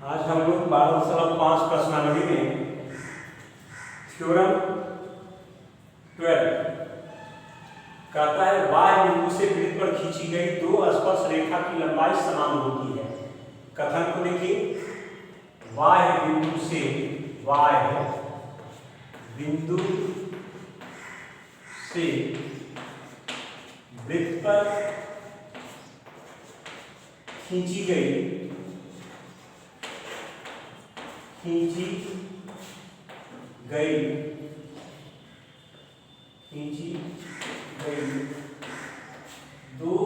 आज हम लोग 12.5 प्रश्नावली में थ्योरम 12 कहता है y बिंदु से वृत्त पर खींची गई दो स्पर्श रेखा की लंबाई समान होती है। कथन को देखिए, y बिंदु से वृत्त पर खींची गई दो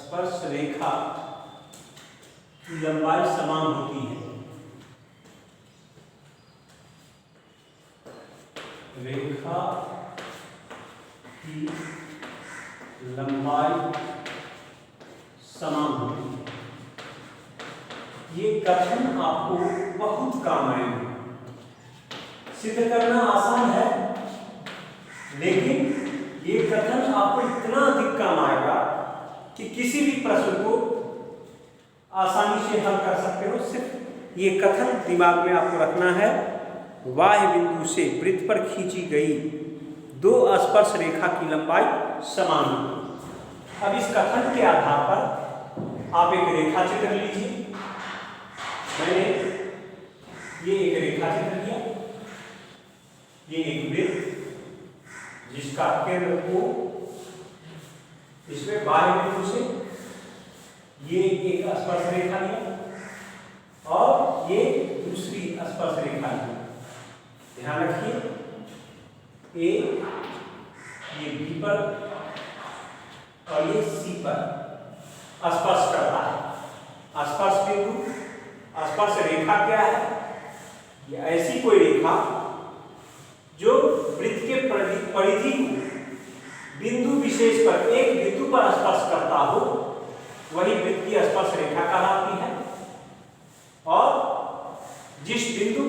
स्पर्श रेखा की लंबाई समान होती है। रेखा की लंबाई समान होती है। ये कथन आपको बहुत काम आएंगे। सिद्ध करना आसान है, लेकिन ये कथन आपको इतना अधिक काम आएगा कि किसी भी प्रश्न को आसानी से हल कर सकते हो। सिर्फ ये कथन दिमाग में आपको रखना है। y बिंदु से वृत्त पर खींची गई दो स्पर्श रेखा की लंबाई समान होगी। अब इस कथन के आधार पर आप एक रेखा चित्र लीजिए। मैंने ये एक रेखा चित्र लिया। ये एक वृत्त जिसका केंद्र O, इसमें बाह्य बिंदु से ये एक स्पर्श रेखा लिया और ये दूसरी स्पर्श रेखा लिया। ध्यान रखिए, A ये B पर और ये C पर स्पर्श करता है। स्पर्श बिंदु, स्पर्श रेखा क्या है? ये ऐसी कोई रेखा जो वृत्त के परिधि को बिंदु विशेष पर एक बिंदु पर स्पर्श करता हो, वही वृत्त की स्पर्श रेखा कहलाती है। और जिस बिंदु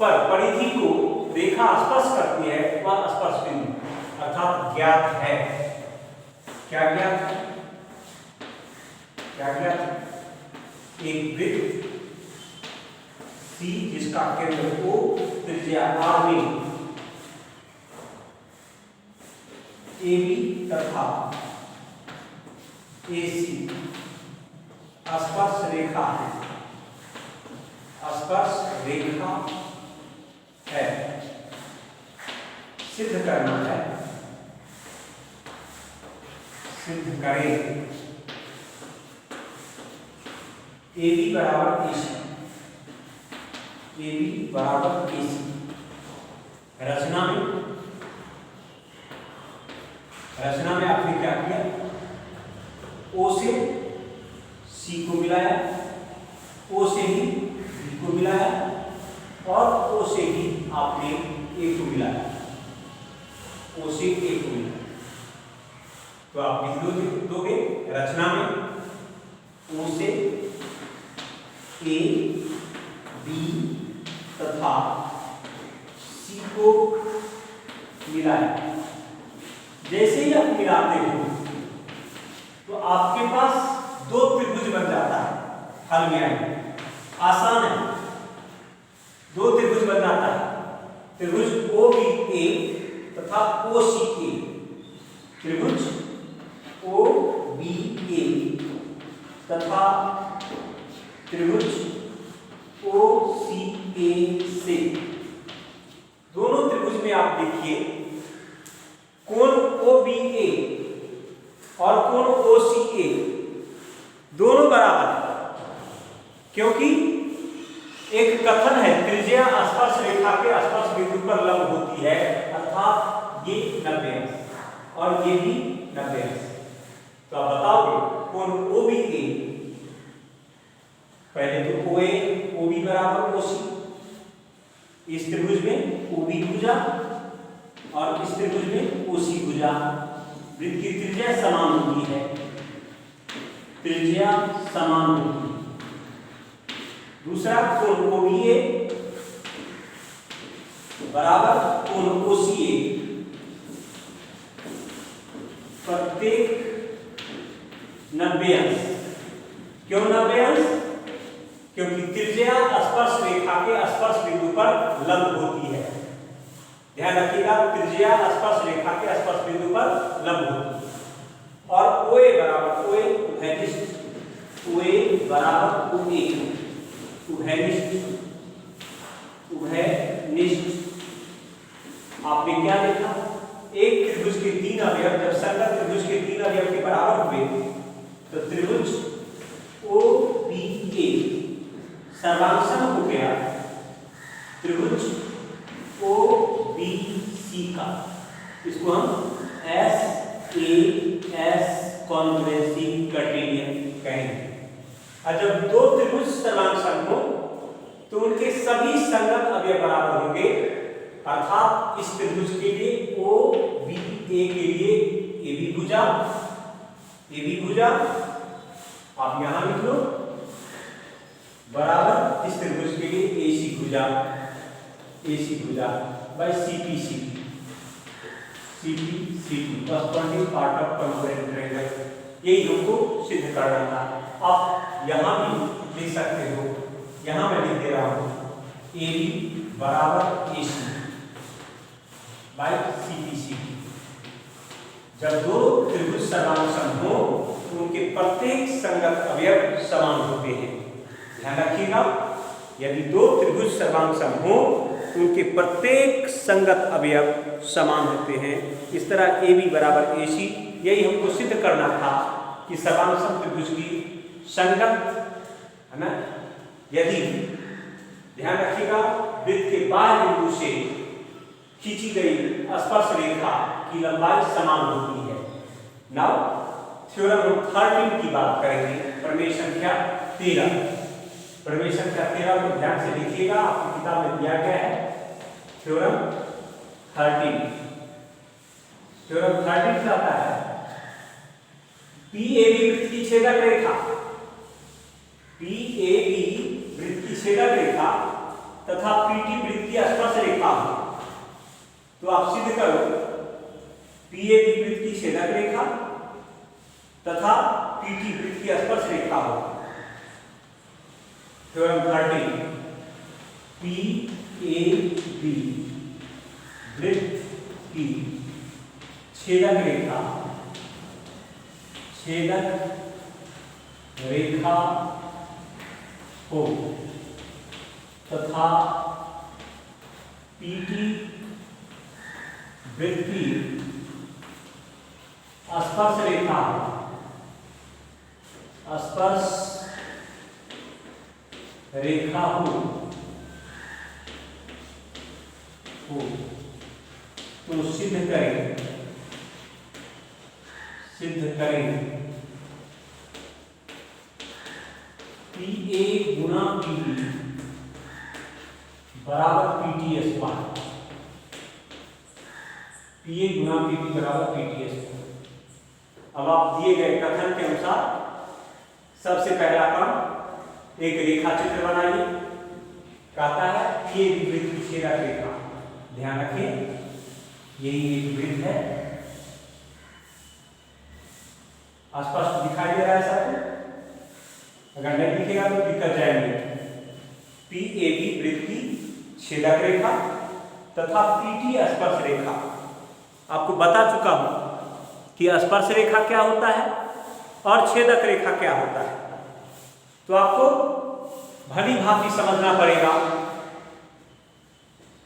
पर परिधि को रेखा स्पर्श करती है वह स्पर्श बिंदु अर्थात ज्ञात है। क्या ज्ञात है? एक वृत्त C जिसका केंद्र O, त्रिज्या R में AB तथा AC स्पर्श रेखा है। सिद्ध करना है, सिद्ध करें। AB बराबर AC, AB बराबर AC। रचना में आपने क्या किया? O से C को मिलाया, O से ही B को मिलाया और O से ही आपने A को मिलाया। O से A को मिलाया तो आप बिंदु दोगे रचना में। O से A, B तथा C को मिलाया। जैसे ही आप मिलाते हो तो आपके पास दो त्रिभुज बन जाता है। हल में आएंगे, आसान है। दो त्रिभुज बन जाता है। त्रिभुज OBA तथा OCA। त्रिभुज OBA तथा त्रिभुज OCA से दोनों त्रिभुज में आप देखिए कोण OBA और कोण OCA दोनों बराबर है, क्योंकि एक कथन है त्रिज्या स्पर्श रेखा के स्पर्श बिंदु पर लंब होती है, अर्थात ये 90 अंश और ये भी 90 अंश। तो आप बताओगे कोण OBA, पहले तो OA OB बराबर OC। इस त्रिभुज में OB भुजा और इस त्रिभुज में OC भुजा। वृत्त की त्रिज्या समान होती है, त्रिज्या समान होती है। दूसरा कोण OBA बराबर कोण OCA। प्रत्येक 90 अंश। क्यों 90 अंश? क्योंकि त्रिज्या स्पर्श रेखा के स्पर्श बिंदु पर लंब होती है। ध्यान रखिएगा, त्रिज्या स्पर्श रेखा के स्पर्श बिंदु पर लंब होती है। और OA बराबर OA उभयनिष्ठ, OA बराबर OA उभयनिष्ठ, उभयनिष्ठ। आपने क्या देखा? एक त्रिभुज के 3 अवयव जब संगत त्रिभुज के 3 अवयव के बराबर हुए तो त्रिभुज OBA सर्वांग हो गया त्रिभुज OBC का। इसको हम SAS कॉन्ग्रुएंसी क्राइटेरियन कहेंगे। और जब दो त्रिभुज सर्वांग हो तो उनके सभी संगत अवयव बराबर होंगे, अर्थात इस त्रिभुज के लिए OBA के लिए AB भुजा आप यहां लिख लो बराबर इस त्रिभुज के लिए AC भुजा by CPCD corresponding part of congruent triangle. यही हमको सिद्ध करना था। आप यहां भी लिख सकते हो, यहां मैं लिख दे रहा हूं AB बराबर AC बाय CPCD। जब दो त्रिभुज सर्वांग हो तो उनके प्रत्येक संगत अवयव समान होते हैं। ध्यान रखिएगा, यदि दो त्रिभुज सर्वांग हो तो उनके प्रत्येक संगत अवयव समान होते हैं। इस तरह AB बराबर AC, यही हमको सिद्ध करना था कि सर्वांग त्रिभुज की संगत है ना। यदि ध्यान रखिएगा, वृत्त के बाह्य बिंदु से खींची गई स्पर्श रेखा की लंबाई समान होती है। नाउ थ्योरम 13 की बात करेंगे, प्रमेय संख्या 13। प्रमेय संख्या 13 को ध्यान से लिखिएगा, आपकी किताब में दिया गया है थ्योरम 13। थ्योरम 13 कहता है PAB वृत्त की छेदक रेखा, PAB वृत्त की छेदक रेखा तथा PT वृत्त की स्पर्श रेखा हो तो आप सिद्ध करो PAB वृत्त की छेदक रेखा तथा PT वृत्त की स्पर्श रेखा हो। थ्योरम 13 PAB वृत्त की छेदक रेखा हो तथा PT वृत्त की स्पर्श रेखा हो तो सिद्ध करें PA गुना PB बराबर PT स्क्वायर। PA गुना PB बराबर PT स्क्वायर। अब आप दिए गए कथन के अनुसार सबसे पहला काम एक रेखा चित्र बनाइए। कहता है PAB वृत्त की छेदक रेखा, ध्यान रखें यही एक वृत्त है। स्पष्ट दिखाई दे रहा है सबको? अगर नहीं दिखेगा तो दिक्कत जाएंगे। PAB वृत्त की छेदक रेखा तथा PT स्पर्श रेखा। आपको बता चुका हूं कि स्पर्श रेखा क्या होता है और छेदक रेखा क्या होता है, तो आपको भली भांति समझना पड़ेगा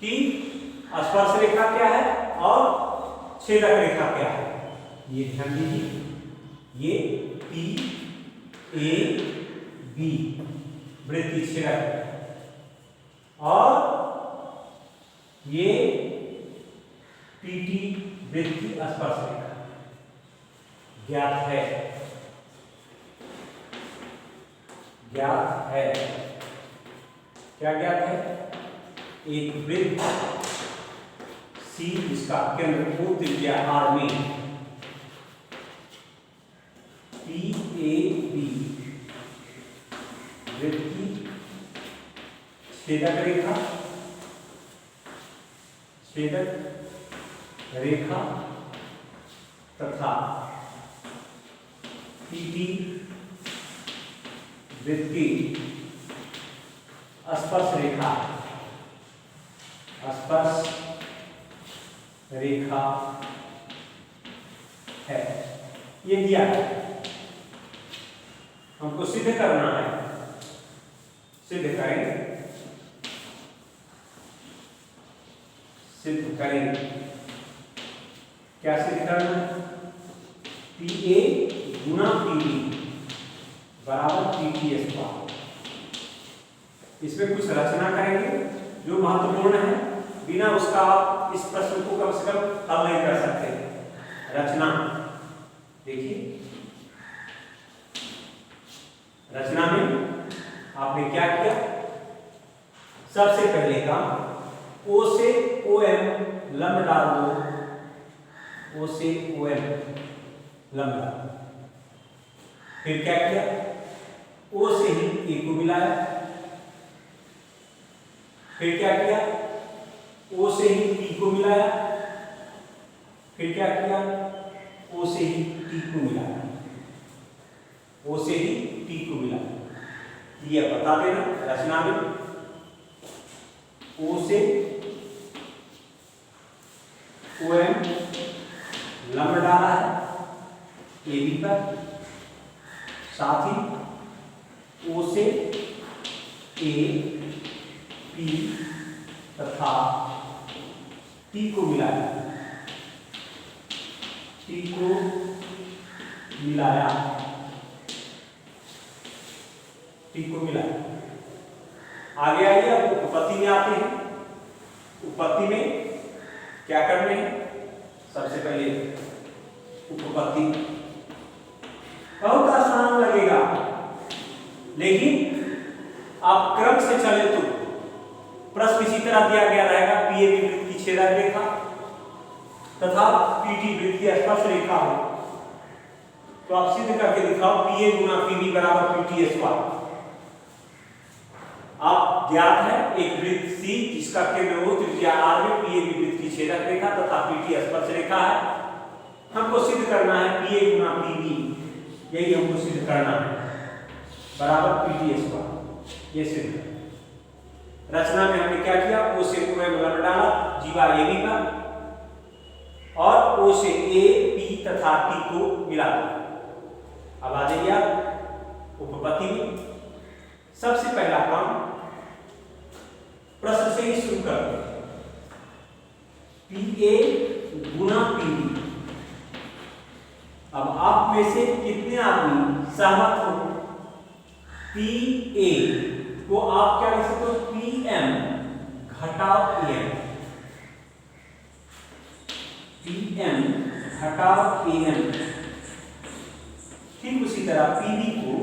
कि स्पर्श रेखा क्या है और छेदक रेखा क्या है। ये ध्यान दीजिए, ये PAB वृत्त की छेदक और ये PT वृत्त की स्पर्श रेखा ज्ञात है। क्या ज्ञात है? एक वृत्त C जिसका केंद्र O त्रिज्या R में PAB वृत्त की छेदक रेखा तथा PT वृत्त की स्पर्श रेखा है, ये दिया है, हमको सिद्ध करना है, सिद्ध करेंगे, क्या सिद्ध करना है? PA गुना PB बराबर PT स्क्वायर। इसमें कुछ रचना करेंगे जो महत्वपूर्ण है, बिना उसका आप इस प्रश्न को कम से कम हल नहीं कर सकते। रचना देखिए, रचना में आपने क्या किया? सबसे पहले काम O से OM लंब डाल दो, O से OM लंब डाल दो। फिर क्या किया? O से ही A को मिलाया। फिर क्या किया? O से ही P को मिलाया। फिर क्या किया? O से ही T को मिलाया। O से ही T को मिलाया। ये बता देना रचना में O से OM लंब डाला है AB पर, साथ ही O से AP तथा T को मिलाया, आगे आइए अब उपपत्ति में आते हैं। उपपत्ति में क्या करने हैं? सबसे पहले उपपत्ति बहुत आसान लगेगा, लेकिन आप क्रम से चले तो प्रश्न इसी तरह दिया गया रहेगा। PA वृत्त की छेदक रेखा तथा PT वृत्त की स्पर्श रेखा हो, तो आप सिद्ध करके दिखाओ PA गुना PB बराबर PT स्क्वायर। आप ज्ञात है एक वृत्त C जिसका केंद्र O त्रिज्या R में PA वृत्त की छेदक रेखा तथा PT स्पर्श रेखा है। हमको सिद्ध करना है PA गुना PB, यही हमको सिद्ध करना है, बराबर PT स्क्वायर। ये सिद्ध रचना में हमने क्या किया? O से OM लंब डाला जीवा AB पर और O से A, P तथा T को मिला दिया। अब आ जाइए आप उपपत्ति में। सबसे पहला काम प्रश्न से ही शुरू करते हैं। PA गुना PB। अब आप में से कितने आदमी सहमत हो? PA को आप क्या लिख सकते हो? PM घटाव AM। PM घटाव AM। ठीक उसी तरह PB को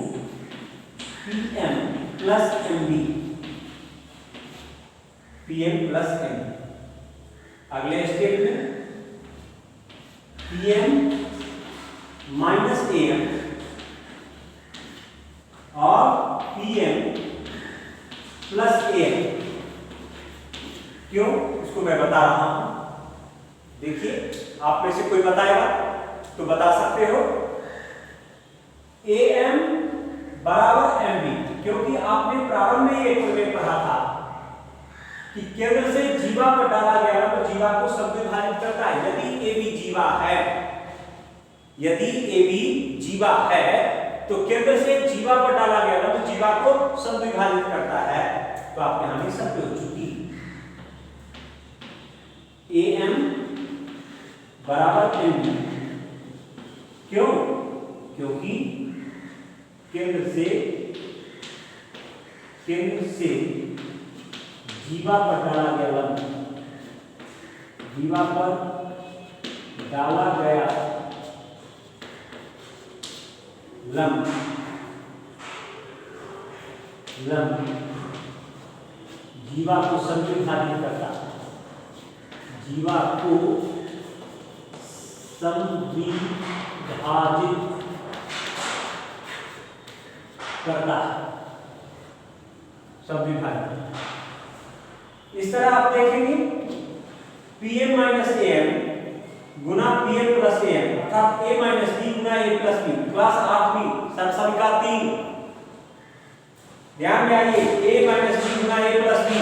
PM plus MB, PM plus MB। अगले स्टेप में PM माइनस AM और PM प्लस AM। क्यों? इसको मैं बता रहा हूं। देखिए, आप में से कोई बताएगा तो बता सकते हो। AM बराबर MB, क्योंकि आपने प्रारंभ में एक में पढ़ा था कि केंद्र से जीवा पर डाला गया तो जीवा को समविभाजित करता है। यदि AB जीवा है तो केंद्र से जीवा पर डाला गया तो जीवा को समविभाजित करता है। तो आप यहां में सत्य हो चुकी। AM बराबर MB, क्यों? क्योंकि केंद्र से जीवा पर डाला गया लंब, जीवा पर डाला गया लंब जीवा को समविभाजित करता है, जीवा को समविभाजित करता है, समविभाजित। इस तरह आप देखेंगे PM माइनस AM गुना PM प्लस AM अर्थात A माइनस B गुना प्लस बी प्लस 8b सभी का 3। ध्यान में आइए a माइनस बी गुना a प्लस बी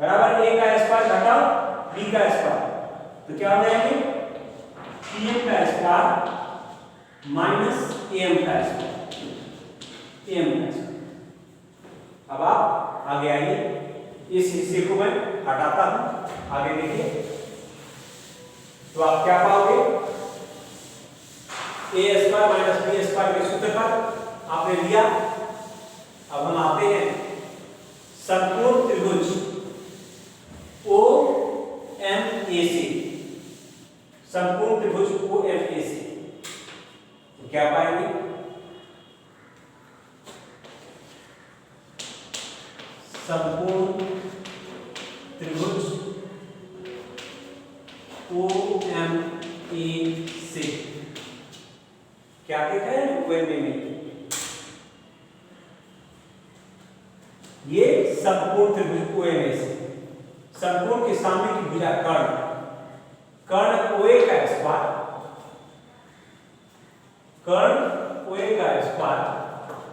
बराबर a का स्क्वायर घटाओ b का स्क्वायर, तो क्या हो जाएंगे pm का स्क्वायर माइनस am का स्क्वायर, am का स्क्वायर। अब आप आगे आइए, इस हिस्से को मैं हटाता हूं, आगे देखिए तो आप क्या पाओगे a square minus b square के सूत्र पर आपने लिया। अब हम आते हैं समकोण त्रिभुज OMAC, समकोण त्रिभुज OMAC, तो क्या पाएंगे समकोण त्रिभुज OMAC क्या कहते हैं OMA में, ये समकोण त्रिभुज OMAC, समकोण के सामने की भुजा कर्ण, कर्ण OA का स्क्वायर, कर्ण OA का स्क्वायर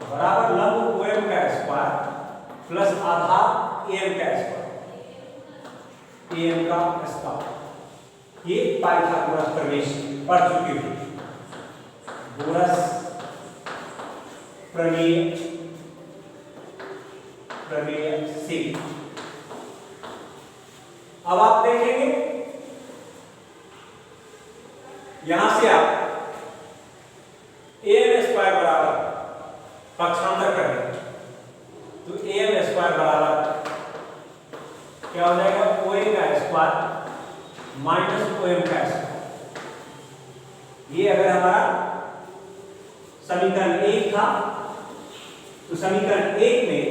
बराबर लंब OM का स्क्वायर प्लस आधार AM का स्क्वायर, AM का स्क्वायर। ये पाइथागोरस प्रमेय पढ़ चुके थे, गोरस प्रमेय से। अब आप देखेंगे यहां से आप am स्क्वायर बराबर पक्षांतर करें तो am स्क्वायर बराबर क्या हो जाएगा OA का स्क्वायर माइनस OM का स्क्वायर। ये अगर हमारा समीकरण 1 था तो समीकरण 1 में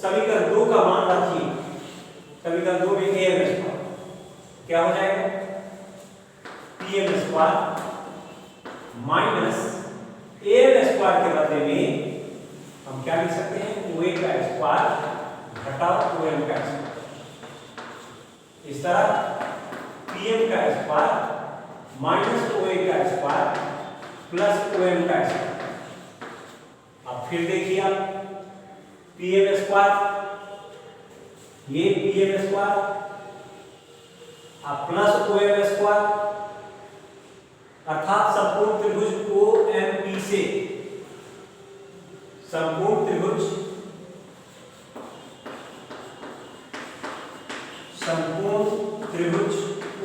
समीकरण 2 का मान रखिए, समीकरण 2 में am स्क्वायर क्या हो जाएगा pm square minus am square के बदले में हम क्या लिख सकते हैं OA का स्क्वायर घटाओ OM का स्क्वायर। इस तरह pm का स्क्वायर माइनस OA का स्क्वायर प्लस OM का स्क्वायर। अब फिर देखिए आप pm स्क्वायर, ये pm स्क्वायर अब प्लस OM स्क्वायर अर्थात समकोण त्रिभुज OMP से समकोण त्रिभुज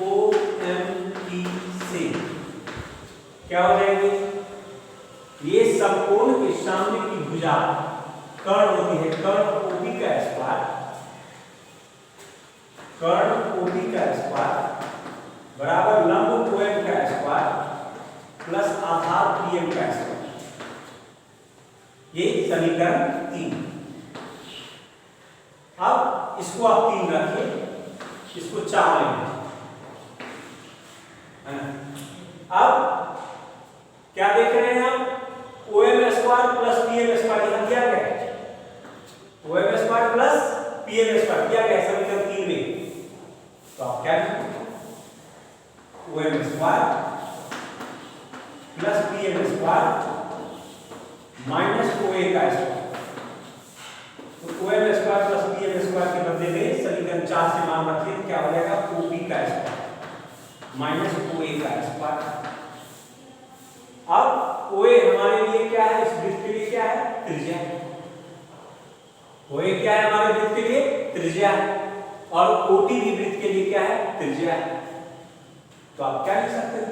OMP से क्या हो जाएंगे, ये समकोण के सामने की भुजा कर्ण होती है, कर्ण OP का स्क्वायर, कर्ण OP का स्क्वायर बराबर लंब OM का स्क्वायर प्लस आधार PM का स्क्वायर। ये समीकरण 3। अब इसको आप 3 रखिए, इसको 4 लेंगे। अब क्या देख रहे हैं आप OM square plus PM square यहां दिया गया है, OM square plus PM square दिया गया है समीकरण 3 में, तो आप क्या लिखेंगे OM square plus PM square minus OA का स्क्वायर, तो OM square plus PM square के बदले में समीकरण 4 से मान रखिए क्या हो जाएगा OP का स्क्वायर माइनस OA का स्क्वायर। अब OA हमारे लिए क्या है, इस वृत्त के लिए क्या है त्रिज्या, OA क्या है हमारे वृत्त के लिए त्रिज्या है और OT भी वृत्त के लिए क्या है त्रिज्या है। तो आप क्या लिख सकते हैं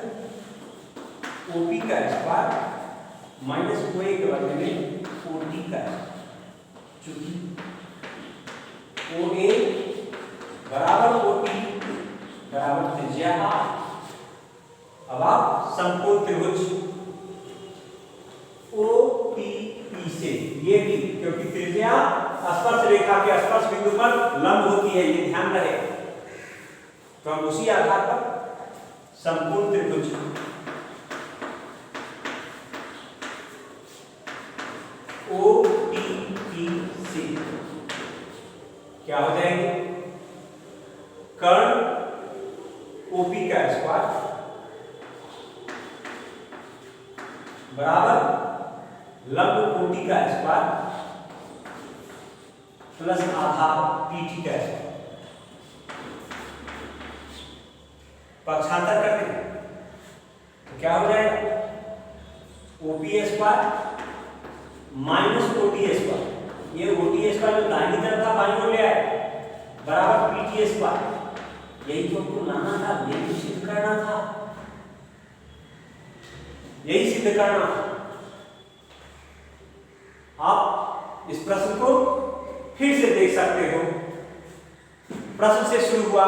OP का स्क्वायर माइनस OA के बदले में OT का, चूंकि OA बराबर OT बराबर त्रिज्या R। अब आप समकोण त्रिभुज OPP से, ये भी क्योंकि त्रिज्या स्पर्श रेखा के स्पर्श बिंदु पर लंब होती है, ये ध्यान रहे, तो हम उसी आधार पर समकोण त्रिभुज OPP से क्या हो जाएंगे कर्ण OP का स्क्वायर बराबर लंब कोटि का स्क्वायर प्लस आधा पीटी का स्क्वायर। पक्षांतर करते हैं तो क्या हो जाएगा, OP square minus OT square, ये ओटी स्क्वायर जो दाहिनी तरफ था बाईं ओर ले आए, बराबर पीटी स्क्वायर। यही तो हमको लाना था, यही तो सिद्ध करना था, यही सिद्ध करना था। आप इस प्रश्न को फिर से देख सकते हो। प्रश्न से शुरू हुआ,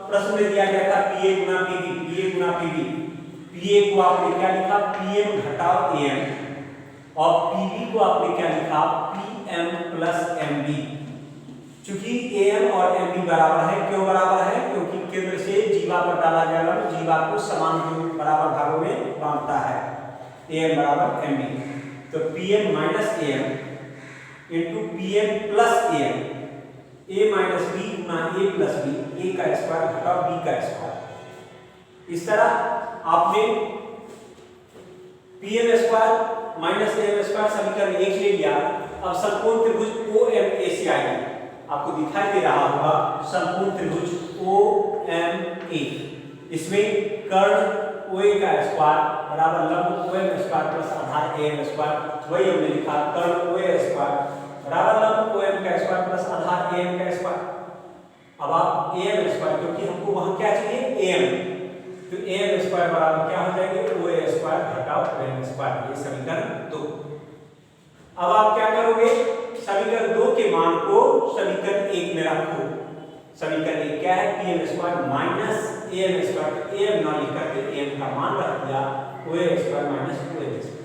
प्रश्न में दिया गया था पीए गुना पीबी, पीए गुना पीबी। पीए को आपने क्या लिखा, पीएम घटाओ एम, और पीबी को आपने क्या लिखा, पीएम प्लस एमबी। चूंकि एम और एमबी बराबर है, क्यों बराबर है, क्योंकि केंद्र से जीवा पर डाला गया लंब जीवा को समान बराबर भागों में बांटता है, एम बराबर एमबी। तो PM minus M into PM plus M, A minus B गुना ए प्लस बी, ए का स्क्वायर घटाओ बी का स्क्वायर। इस तरह आपने PM square minus M square समीकरण 1 ले लिया। अब समकोण त्रिभुज ओ एम ए से आएगी, आपको दिखाई दे रहा होगा समकोण त्रिभुज ओ एम ए। इसमें कर्ण OA का स्क्वायर बराबर लंब OM square plus Aadhaar AM square, वही हमने लिखा कर्ण OA स्क्वायर बराबर लंब OM का स्क्वायर प्लस आधार AM का स्क्वायर। अब आप AM स्क्वायर, क्योंकि हमको वहां क्या चाहिए AM, तो AM स्क्वायर बराबर क्या हो जाएगा, OA स्क्वायर घटाओ OM स्क्वायर, ये समीकरण 2। अब आप क्या करोगे, समीकरण 2 के मान को समीकरण 1 में रखो। समीकरण 1 क्या है, PM square minus M square, M ना लिख करके एम का मान रख दिया, ओए स्क्वायर माइनस ओए स्क्वायर।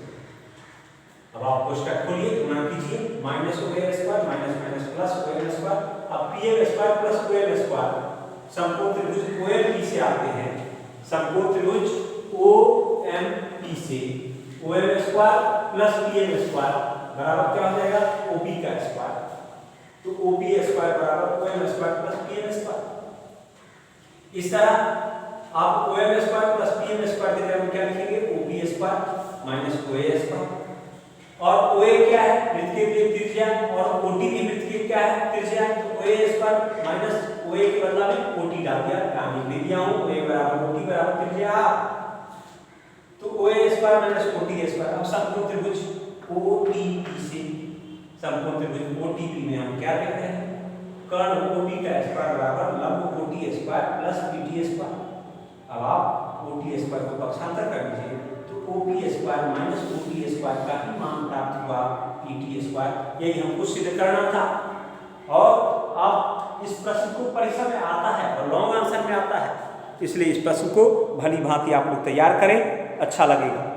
अब आप कोष्टक खोलिए, गुणा कीजिए, minus OA square minus minus plus OA square. अब PM square plus OM square समकोण त्रिभुज ओएमपी से आते हैं, समकोण त्रिभुज ओएमपी से OM square plus PM square बराबर क्या हो जाएगा, ओपी का स्क्वायर। तो ओपी स्क्वायर बराबर OM square plus PM square. इस तरह आप OM square plus PM square की जगह क्या लिखेंगे, OP square minus OA square. और ओए क्या है, वृत्त के लिए त्रिज्या, और ओटी की वृत्त की क्या है, त्रिज्या। तो ओए स्क्वायर माइनस ओए के बदला में ओटी डाल दिया, यहां लिख दिया हूं, ओए बराबर ओटी बराबर त्रिज्या। तो ओए स्क्वायर माइनस ओटी स्क्वायर। अब समकोण त्रिभुज ओटीपी से समकोण त्रिभुज ओटीपी में हम क्या कहते हैं, कर्ण ओपी का स्क्वायर बराबर लंब OT square plus PT square. अब आप ओटी स्क्वायर को पक्षांतर कर दीजिए, तो OP square minus OT square का ही मान प्राप्त हुआ पीटी स्क्वायर। यही हमको सिद्ध करना था। और आप इस प्रश्न को परीक्षा में आता है और लॉन्ग आंसर में आता है, इसलिए इस प्रश्न को भली भांति आप लोग तैयार करें, अच्छा लगेगा।